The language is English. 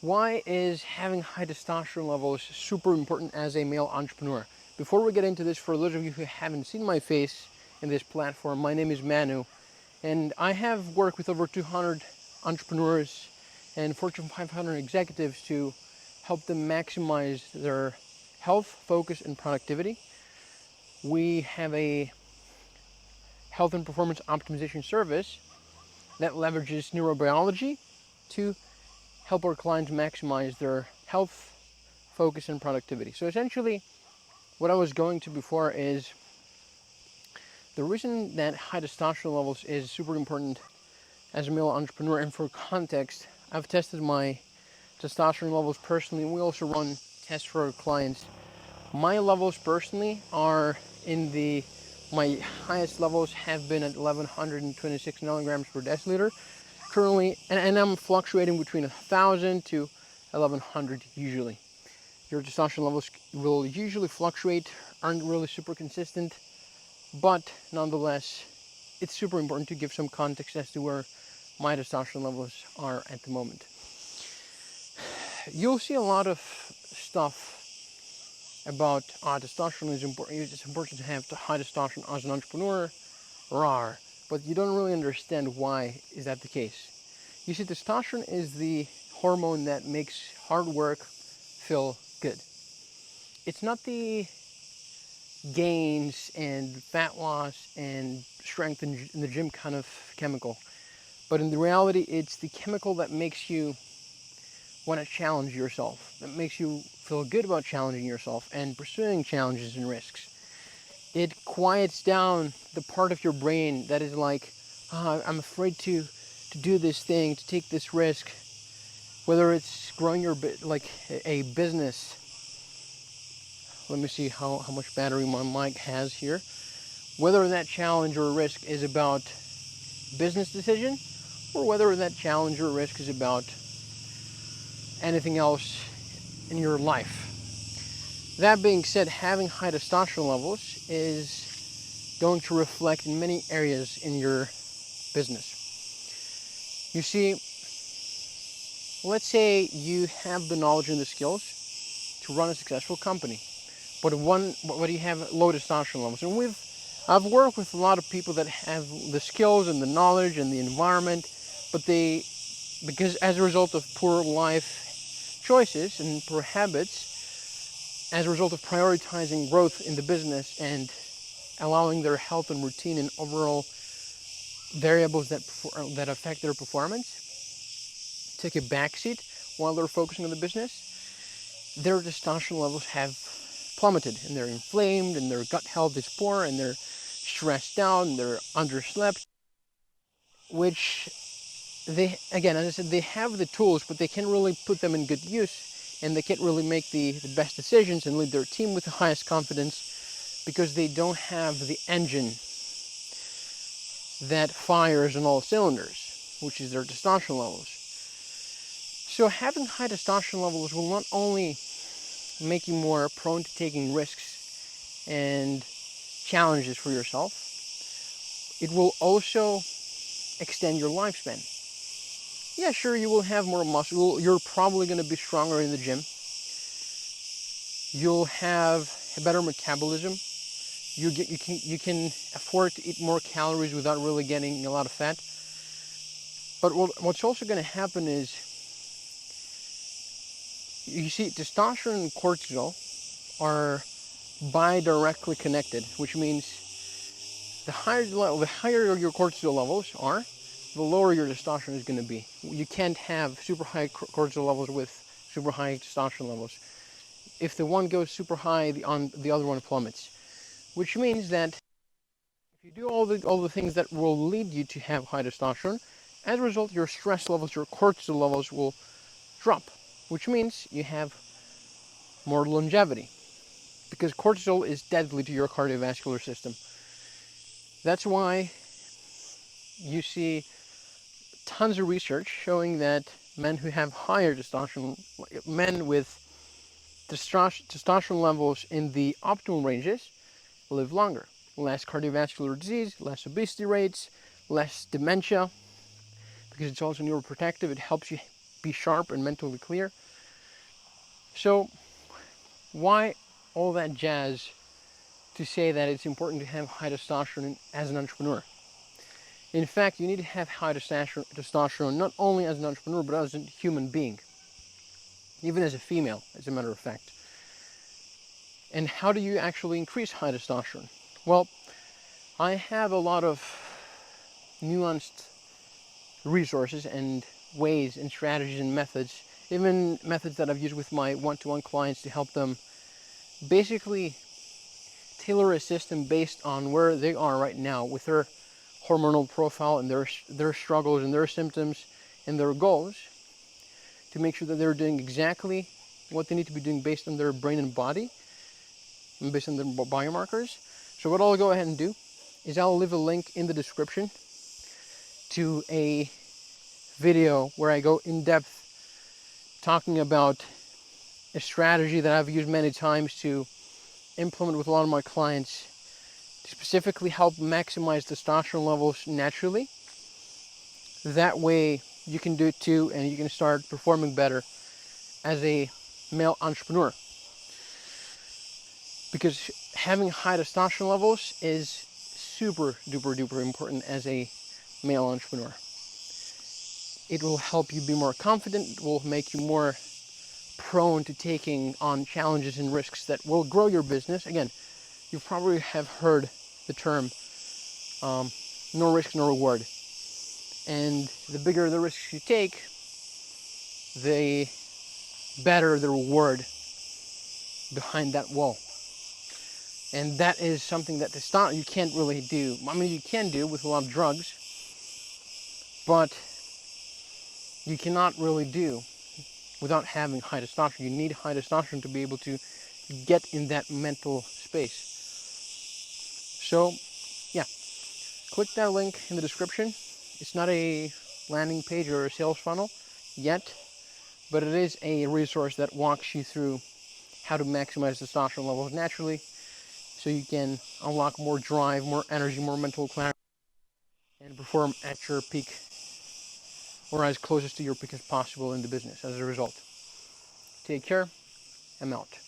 Why is having high testosterone levels super important as a male entrepreneur? Before we get into this, for those of you who haven't seen my face in this platform, my name is Manu, and I have worked with over 200 entrepreneurs and Fortune 500 executives to help them maximize their health, focus, and productivity. We have a health and performance optimization service that leverages neurobiology to help our clients maximize their health, focus, and productivity. So essentially, what I was going to before is the reason that high testosterone levels is super important as a male entrepreneur. And for context, I've tested my testosterone levels personally, and we also run tests for our clients. My levels personally are my highest levels have been at 1126 milligrams per deciliter currently, and I'm fluctuating between 1,000 to 1,100 usually. Your testosterone levels will usually fluctuate, aren't really super consistent, but nonetheless, it's super important to give some context as to where my testosterone levels are at the moment. You'll see a lot of stuff about testosterone is important. It's important to have high testosterone as an entrepreneur, rawr, but you don't really understand why is that the case. You see, testosterone is the hormone that makes hard work feel good. It's not the gains and fat loss and strength in the gym kind of chemical, but in the reality, it's the chemical that makes you want to challenge yourself, that makes you feel good about challenging yourself and pursuing challenges and risks. It quiets down the part of your brain that is like, I'm afraid to do this thing, to take this risk, whether it's growing like a business. Let me see how much battery my mic has here. Whether that challenge or risk is about business decision, or whether that challenge or risk is about anything else in your life. That being said, having high testosterone levels is going to reflect in many areas in your business. You see, let's say you have the knowledge and the skills to run a successful company, but you have low testosterone levels. And I've worked with a lot of people that have the skills and the knowledge and the environment, but because as a result of poor life choices and poor habits, as a result of prioritizing growth in the business and allowing their health and routine and overall variables that affect their performance take a backseat while they're focusing on the business, their testosterone levels have plummeted, and they're inflamed, and their gut health is poor, and they're stressed out, and they're underslept, which they, again, as I said, they have the tools, but they can't really put them in good use, and they can't really make the best decisions and lead their team with the highest confidence because they don't have the engine that fires on all cylinders, which is their testosterone levels. So having high testosterone levels will not only make you more prone to taking risks and challenges for yourself, it will also extend your lifespan. Yeah, sure, you will have more muscle. You're probably going to be stronger in the gym. You'll have a better metabolism. You can afford to eat more calories without really getting a lot of fat. But what's also going to happen is, you see, testosterone and cortisol are bidirectly connected, which means the higher your cortisol levels are, the lower your testosterone is going to be. You can't have super high cortisol levels with super high testosterone levels. If the one goes super high, the other one plummets. Which means that if you do all the things that will lead you to have high testosterone, as a result, your stress levels, your cortisol levels will drop, which means you have more longevity, because cortisol is deadly to your cardiovascular system. That's why you see tons of research showing that men who have higher testosterone, men with testosterone levels in the optimal ranges, live longer. Less cardiovascular disease, less obesity rates, less dementia, because it's also neuroprotective. It helps you be sharp and mentally clear. So why all that jazz to say that it's important to have high testosterone as an entrepreneur? In fact, you need to have high testosterone not only as an entrepreneur, but as a human being, even as a female, as a matter of fact. And how do you actually increase high testosterone? Well, I have a lot of nuanced resources and ways and strategies and methods, even methods that I've used with my one-to-one clients to help them basically tailor a system based on where they are right now with their hormonal profile and their struggles and their symptoms and their goals, to make sure that they're doing exactly what they need to be doing based on their brain and body and based on their biomarkers. So what I'll go ahead and do is I'll leave a link in the description to a video where I go in depth talking about a strategy that I've used many times to implement with a lot of my clients to specifically help maximize testosterone levels naturally. That way you can do it too, and you can start performing better as a male entrepreneur. Because having high testosterone levels is super duper duper important as a male entrepreneur. It will help you be more confident. It will make you more prone to taking on challenges and risks that will grow your business. Again, you probably have heard the term no risk, no reward. And the bigger the risks you take, the better the reward behind that wall. And that is something that you can't really do. I mean, you can do with a lot of drugs, but you cannot really do without having high testosterone. You need high testosterone to be able to get in that mental space. So, yeah, click that link in the description. It's not a landing page or a sales funnel yet, but it is a resource that walks you through how to maximize testosterone levels naturally so you can unlock more drive, more energy, more mental clarity, and perform at your peak or as closest to your peak as possible in the business as a result. Take care. I'm out.